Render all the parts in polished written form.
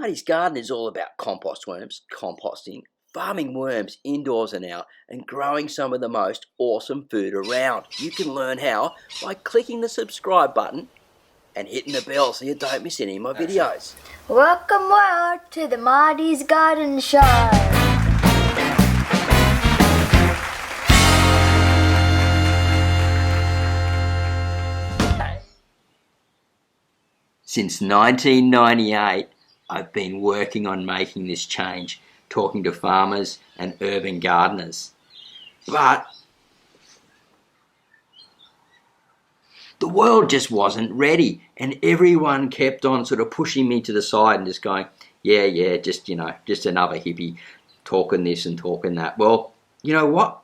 Marty's Garden is all about compost worms, composting, farming worms indoors and out, and growing some of the most awesome food around. You can learn how by clicking the subscribe button and hitting the bell so you don't miss any of my videos. Welcome world to the Marty's Garden Show. Since 1998, I've been working on making this change, talking to farmers and urban gardeners. But the world just wasn't ready, and everyone kept on sort of pushing me to the side and just going, yeah, just another hippie talking this and talking that. Well, you know what?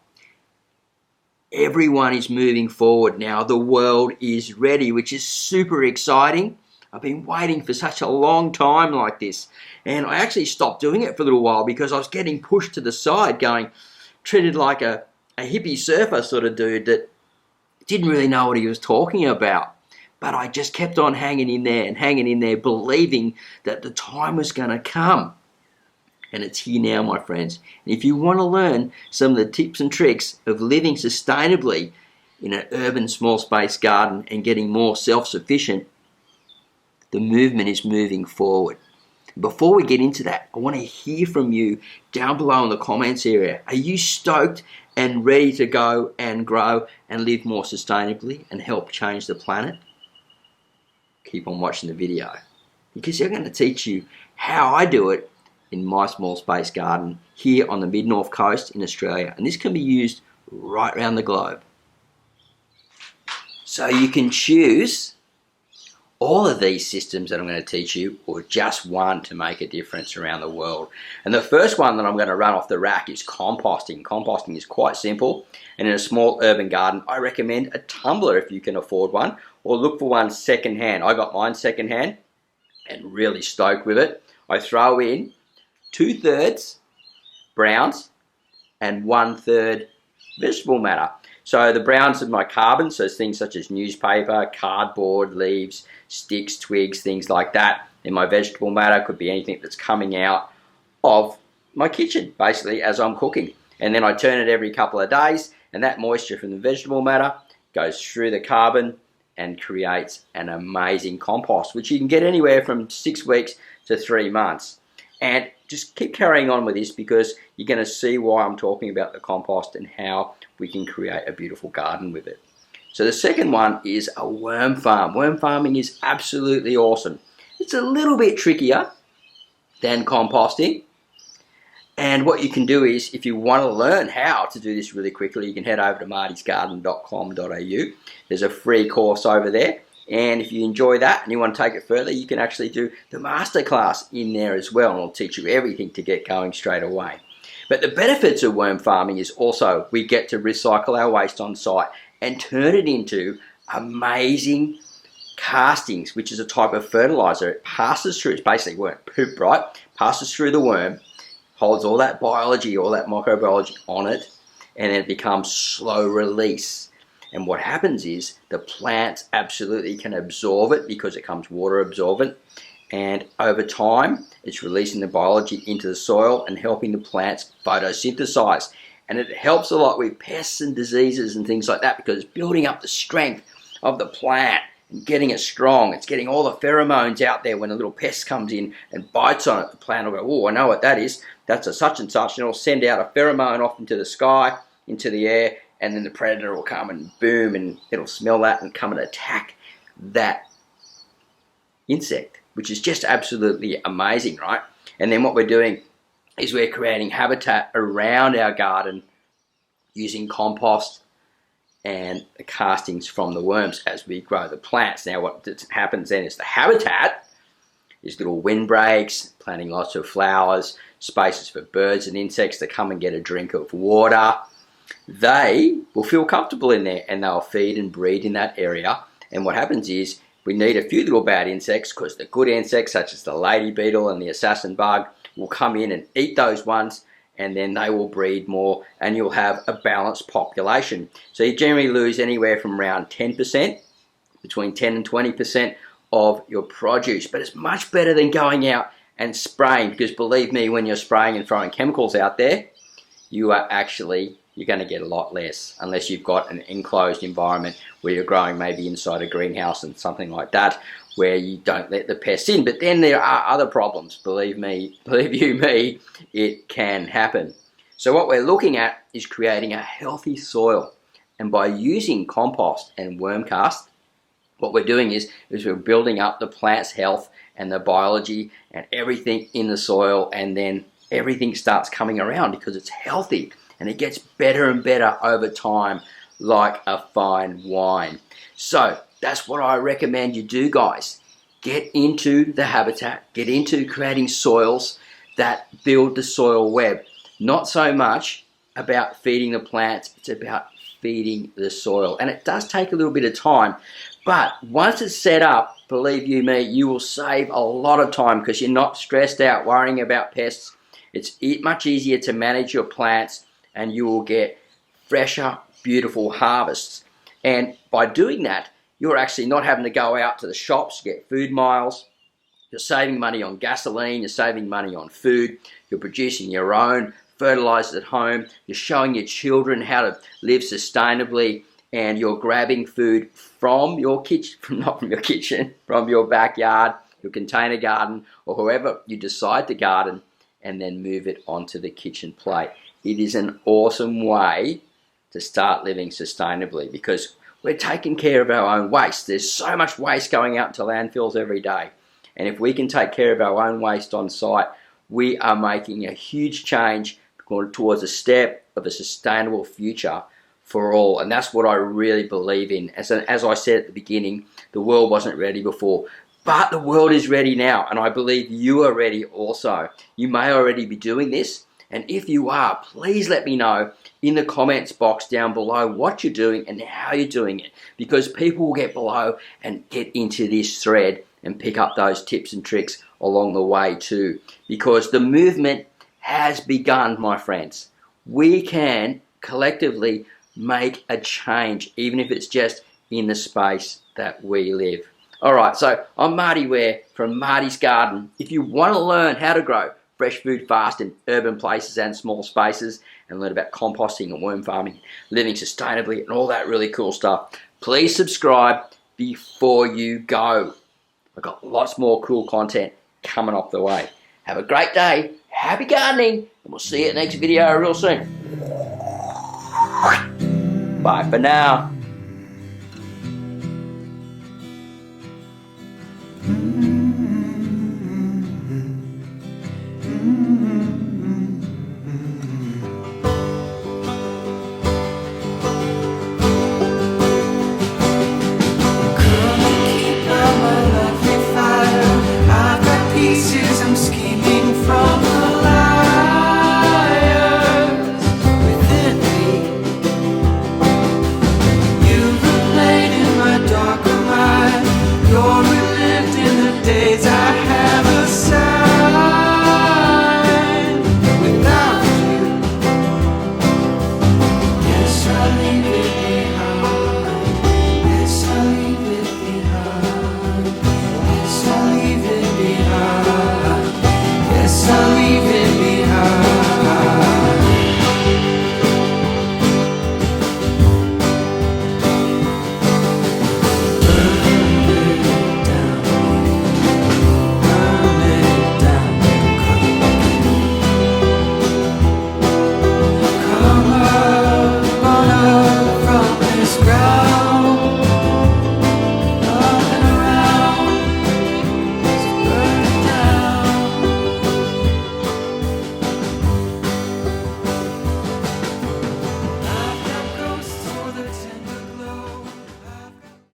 Everyone is moving forward now. The world is ready, which is super exciting. I've been waiting for such a long time like this, and I actually stopped doing it for a little while because I was getting pushed to the side, treated like a hippie surfer sort of dude that didn't really know what he was talking about. But I just kept on hanging in there, believing that the time was going to come. And it's here now, my friends. And if you want to learn some of the tips and tricks of living sustainably in an urban small space garden and getting more self-sufficient, the movement is moving forward. Before we get into that, I want to hear from you down below in the comments area. Are you stoked and ready to go and grow and live more sustainably and help change the planet? Keep on watching the video, because I'm going to teach you how I do it in my small space garden here on the mid-north coast in Australia, and this can be used right around the globe. So you can choose all of these systems that I'm going to teach you, or just one to make a difference around the world. And the first one that I'm going to run off the rack is composting. Composting is quite simple, and in a small urban garden, I recommend a tumbler if you can afford one, or look for one secondhand. I got mine secondhand and really stoked with it. I throw in 2/3 browns and 1/3 vegetable matter. So the browns are my carbon, so things such as newspaper, cardboard, leaves, sticks, twigs, things like that. And my vegetable matter could be anything that's coming out of my kitchen, basically, as I'm cooking. And then I turn it every couple of days, and that moisture from the vegetable matter goes through the carbon and creates an amazing compost, which you can get anywhere from 6 weeks to 3 months. And just keep carrying on with this, because you're going to see why I'm talking about the compost and how we can create a beautiful garden with it. So the second one is a worm farm. Worm farming is absolutely awesome. It's a little bit trickier than composting. And what you can do is, if you want to learn how to do this really quickly, you can head over to martysgarden.com.au. There's a free course over there. And if you enjoy that and you want to take it further, you can actually do the masterclass in there as well, and it'll teach you everything to get going straight away. But the benefits of worm farming is also we get to recycle our waste on site and turn it into amazing castings, which is a type of fertilizer. It passes through, it's basically worm poop, right? Passes through the worm, holds all that biology, all that microbiology on it, and then it becomes slow release. And what happens is the plants absolutely can absorb it because it becomes water absorbent. And over time, it's releasing the biology into the soil and helping the plants photosynthesize. And it helps a lot with pests and diseases and things like that, because it's building up the strength of the plant and getting it strong. It's getting all the pheromones out there. When a little pest comes in and bites on it, the plant will go, oh, I know what that is. That's a such and such. And it'll send out a pheromone off into the sky, into the air, and then the predator will come and boom, and it'll smell that and come and attack that insect, which is just absolutely amazing, right? And then what we're doing is we're creating habitat around our garden using compost and the castings from the worms as we grow the plants. Now what happens then is the habitat is little windbreaks, planting lots of flowers, spaces for birds and insects to come and get a drink of water. They will feel comfortable in there and they'll feed and breed in that area. And what happens is we need a few little bad insects, because the good insects such as the lady beetle and the assassin bug will come in and eat those ones, and then they will breed more and you'll have a balanced population. So you generally lose anywhere from around 10%, between 10 and 20% of your produce, but it's much better than going out and spraying, because believe me, when you're spraying and throwing chemicals out there, you're going to get a lot less, unless you've got an enclosed environment where you're growing maybe inside a greenhouse and something like that, where you don't let the pests in. But then there are other problems. Believe you me, it can happen. So what we're looking at is creating a healthy soil. And by using compost and worm cast, what we're doing is we're building up the plant's health and the biology and everything in the soil, and then everything starts coming around because it's healthy, and it gets better and better over time, like a fine wine. So that's what I recommend you do, guys. Get into the habitat, get into creating soils that build the soil web. Not so much about feeding the plants, it's about feeding the soil. And it does take a little bit of time, but once it's set up, believe you me, you will save a lot of time, because you're not stressed out worrying about pests. It's much easier to manage your plants, and you will get fresher, beautiful harvests. And by doing that, you're actually not having to go out to the shops, get food miles. You're saving money on gasoline, you're saving money on food, you're producing your own fertilizers at home, you're showing your children how to live sustainably, and you're grabbing food from your kitchen, not from your kitchen, from your backyard, your container garden, or wherever you decide to garden, and then move it onto the kitchen plate. It is an awesome way to start living sustainably, because we're taking care of our own waste. There's so much waste going out into landfills every day. And if we can take care of our own waste on site, we are making a huge change towards a step of a sustainable future for all. And that's what I really believe in. As I said at the beginning, the world wasn't ready before, but the world is ready now. And I believe you are ready also. You may already be doing this. And if you are, please let me know in the comments box down below what you're doing and how you're doing it. Because people will get below and get into this thread and pick up those tips and tricks along the way too. Because the movement has begun, my friends. We can collectively make a change, even if it's just in the space that we live. Alright, so I'm Marty Ware from Marty's Garden. If you want to learn how to grow fresh food fast in urban places and small spaces, and learn about composting and worm farming, living sustainably and all that really cool stuff, please subscribe before you go. I've got lots more cool content coming up the way. Have a great day, happy gardening, and we'll see you at the next video real soon. Bye for now.